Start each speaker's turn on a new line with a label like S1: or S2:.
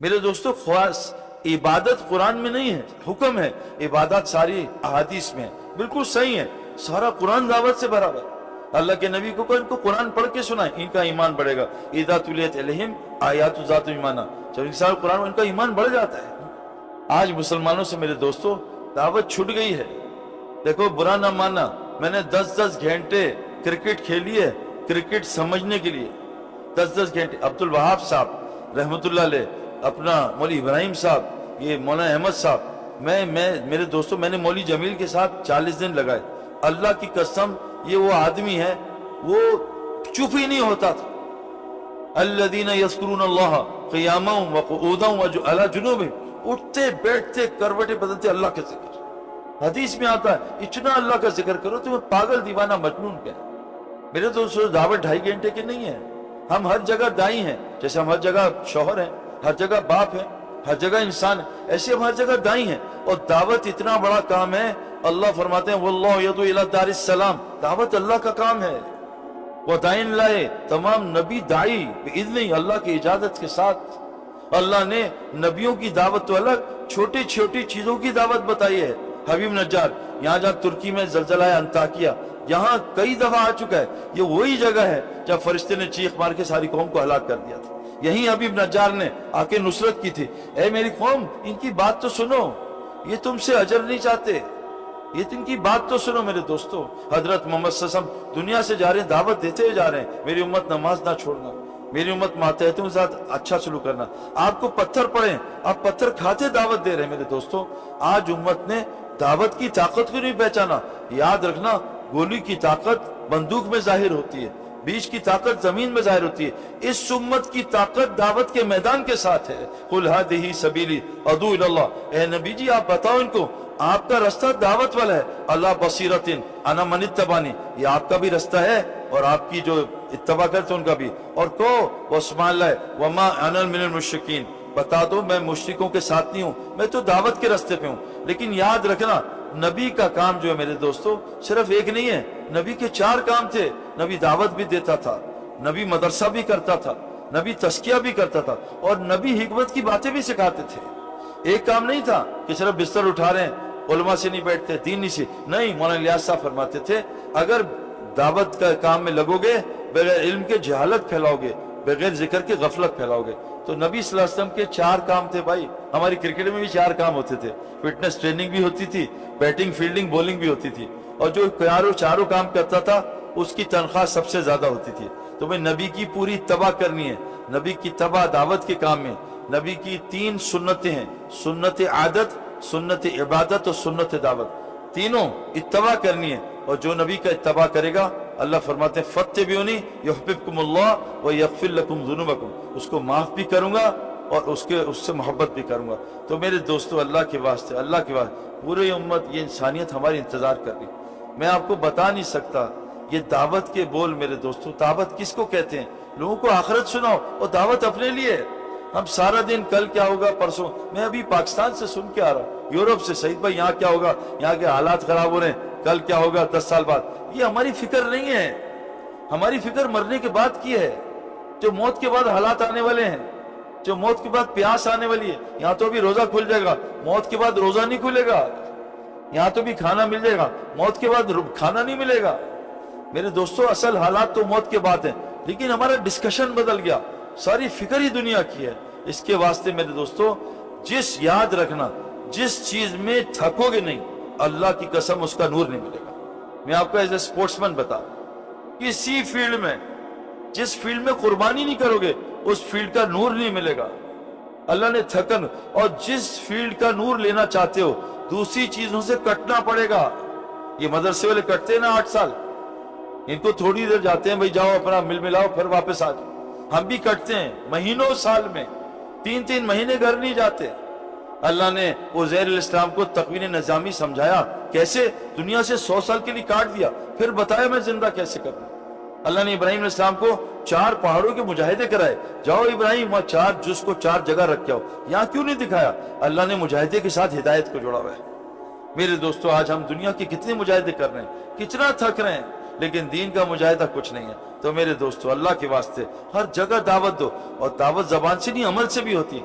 S1: میرے دوستو خواص عبادت قرآن میں نہیں ہے، حکم ہے، عبادت ساری احادیث میں ہے، بالکل صحیح ہے، سارا قرآن دعوت سے بھرا ہوا ہے۔ اللہ کے نبی کو ان کو قرآن پڑھ کے سنائیں، ان کا ایمان بڑھے گا۔ اذا تلیت علیہم آیات ذات ایمانہ، جب انسان قرآن ان کا ایمان بڑھ جاتا ہے۔ آج مسلمانوں سے میرے دوستو دعوت چھٹ گئی ہے۔ دیکھو برا نہ ماننا، میں نے 10 گھنٹے کرکٹ کھیلی ہے کرکٹ سمجھنے کے لیے، 10 گھنٹے۔ عبد الوہاب صاحب رحمت اللہ علیہ، اپنا مولوی ابراہیم صاحب، یہ مولانا احمد صاحب، میرے دوستو میں نے مولوی جمیل کے ساتھ 40 دن لگائے۔ اللہ کی قسم یہ وہ آدمی ہے، وہ چپ ہی نہیں ہوتا تھا۔ الذین یذکرون اللہ قیاما وقعودا وعلی جنوبہم، اٹھتے بیٹھتے کروٹیں بدلتے اللہ کا ذکر۔ حدیث میں آتا ہے اتنا اللہ کا ذکر کرو تمہیں پاگل دیوانہ مجنون کہے۔ میرے دوستو دعوت 2.5 گھنٹے کی نہیں ہے۔ ہم ہر جگہ دائی ہیں، جیسے ہم ہر جگہ شوہر ہیں، ہر جگہ باپ ہیں، ہر جگہ انسان ہے، ایسے ہم ہر جگہ دائی ہیں۔ اور دعوت اتنا بڑا کام ہے، اللہ فرماتے ہیں واللہ یدعو الی دار السلام، دعوت اللہ کا کام ہے۔ وداعٍ لائے تمام نبی دائی بإذن اللہ کی اجازت کے ساتھ۔ اللہ نے نبیوں کی دعوت تو الگ، چھوٹی چھوٹی چیزوں کی دعوت بتائی ہے۔ حبیب نجار یہاں جہاں ترکی میں زلزلہ انطاکیہ، یہاں کئی دفعہ آ چکا ہے۔ یہ وہی جگہ ہے جب فرشتے نے چیخ مار کے ساری قوم کو ہلاک کر دیا تھا۔ یہیں حبیب نجار نے آ کے نصرت کی تھی۔ اے میری قوم ان کی بات تو سنو، یہ تم سے اجر نہیں چاہتے، یہ ان کی بات تو سنو۔ میرے دوستو حضرت محمد صلی اللہ علیہ وسلم دنیا سے جا رہے ہیں، دعوت دیتے ہوئے جا رہے ہیں، میری امت نماز نہ چھوڑنا، میری امت ماتحتوں کے ساتھ اچھا سلوک کرنا۔ آپ کو پتھر پڑے آپ پتھر کھاتے دعوت دے رہے ہیں۔ میرے دوستو آج امت نے دعوت کی طاقت کو نہیں پہچانا۔ یاد رکھنا گولی کی طاقت بندوق میں ظاہر ہوتی ہے، بیج کی طاقت زمین میں ظاہر ہوتی ہے۔ اس امت کی طاقت دعوت کے میدان کے ساتھ ہے۔ قل ھذہ سبیلی ادعو الی اللہ، اے نبی جی آپ بتاؤ ان کو آپ کا رستہ دعوت والا ہے۔ اللہ بصیرۃ انا من اتبعنی، یہ آپ کا بھی رستہ ہے اور آپ کی جو اتباع کرتے ان کا بھی۔ اور کہو وسبحان اللہ وما انا من المشرکین، بتا دو میں مشرکوں کے ساتھ نہیں ہوں، میں تو دعوت کے رستے پہ ہوں۔ لیکن یاد رکھنا نبی کا کام جو ہے میرے دوستو صرف ایک نہیں ہے، نبی کے 4 کام تھے۔ نبی دعوت بھی دیتا تھا، نبی مدرسہ بھی کرتا تھا، نبی تزکیہ بھی کرتا تھا، اور نبی حکمت کی باتیں بھی سکھاتے تھے۔ ایک کام نہیں تھا کہ صرف بستر اٹھا رہے ہیں، علماء سے نہیں بیٹھتے، دین نہیں سے نہیں۔ مولانا الیاس صاحب فرماتے تھے اگر دعوت کا کام میں لگو گے، بغیر علم کے جہالت پھیلاؤ گے، بغیر ذکر کے غفلت پھیلاؤ گے۔ تو نبی صلی اللہ علیہ وسلم کے 4 کام تھے بھائی۔ ہماری کرکٹ میں بھی 4 کام ہوتے تھے، فٹنس ٹریننگ بھی ہوتی تھی، بیٹنگ فیلڈنگ بولنگ بھی ہوتی تھی، اور جو چاروں کام کرتا تھا اس کی تنخواہ سب سے زیادہ ہوتی تھی۔ تو میں نبی کی پوری اتباع کرنی ہے، نبی کی اتباع دعوت کے کام میں۔ نبی کی 3 سنتیں ہیں، سنت عادت، سنت عبادت اور سنت دعوت، تینوں اتباع کرنی ہے۔ اور جو نبی کا اتباع کرے گا اللہ فرماتے ہیں فاتبعونی یحببکم اللہ ویغفر لکم ذنوبکم، اس کو معاف بھی کروں گا اور اس سے محبت بھی کروں گا۔ تو میرے دوستو اللہ کے واسطے، اللہ کے واسطے پوری امت، یہ انسانیت ہماری انتظار کر رہی۔ میں آپ کو بتا نہیں سکتا یہ دعوت کے بول میرے دوستو، دعوت کس کو کہتے ہیں؟ لوگوں کو آخرت سناؤ اور دعوت اپنے لیے۔ ہم سارا دن کل کیا ہوگا پرسوں، میں ابھی پاکستان سے سن کے آ رہا ہوں، یورپ سے، سعید بھائی یہاں کیا ہوگا، یہاں کے حالات خراب ہو رہے ہیں، کل کیا ہوگا 10 سال بعد۔ یہ ہماری فکر نہیں ہے، ہماری فکر مرنے کے بعد کی ہے، جو موت کے بعد حالات آنے والے ہیں، جو موت کے بعد پیاس آنے والی ہے۔ یہاں تو ابھی روزہ کھل جائے گا، موت کے بعد روزہ نہیں کھلے گا۔ یہاں تو بھی کھانا مل جائے گا، موت کے بعد کھانا نہیں ملے گا۔ میرے دوستو اصل حالات تو موت کے بعد ہیں، لیکن ہمارا ڈسکشن بدل گیا، ساری فکر ہی دنیا کی ہے۔ اس کے واسطے میرے دوستو یاد رکھنا جس چیز میں تھکو گے نہیں، اللہ کی قسم اس کا نور نہیں ملے گا۔ میں آپ کو ایز اے سپورٹس مین بتا، کسی فیلڈ میں جس فیلڈ میں قربانی نہیں کرو گے اس فیلڈ کا نور نہیں ملے گا۔ اللہ نے تھکن، اور جس فیلڈ کا نور لینا چاہتے ہو دوسری چیزوں سے کٹنا پڑے گا۔ یہ مدرسے والے کٹتے ہیں نا 8 سال، ان کو تھوڑی دیر جاتے ہیں بھائی جاؤ اپنا مل ملاؤ پھر واپس آ جاؤ۔ ہم بھی کٹتے ہیں مہینوں، سال میں 3 مہینے گھر نہیں جاتے۔ اللہ نے عزیر علیہ السلام کو تکوین نظامی سمجھایا، کیسے دنیا سے 100 سال کے لیے کاٹ دیا، پھر بتایا میں زندہ کیسے کروں۔ اللہ نے ابراہیم علیہ السلام کو 4 پہاڑوں کے مجاہدے کرائے، جاؤ ابراہیم وہاں 4 جز کو 4 جگہ رکھ کے آؤ، یہاں کیوں نہیں دکھایا؟ اللہ نے مجاہدے کے ساتھ ہدایت کو جوڑا ہوا ہے۔ میرے دوستو آج ہم دنیا کے کتنے مجاہدے کر رہے ہیں، کتنا تھک رہے ہیں، لیکن دین کا مجاہدہ کچھ نہیں ہے۔ تو میرے دوستو اللہ کے واسطے ہر جگہ دعوت دو، اور دعوت زبان سے نہیں عمل سے بھی ہوتی ہے۔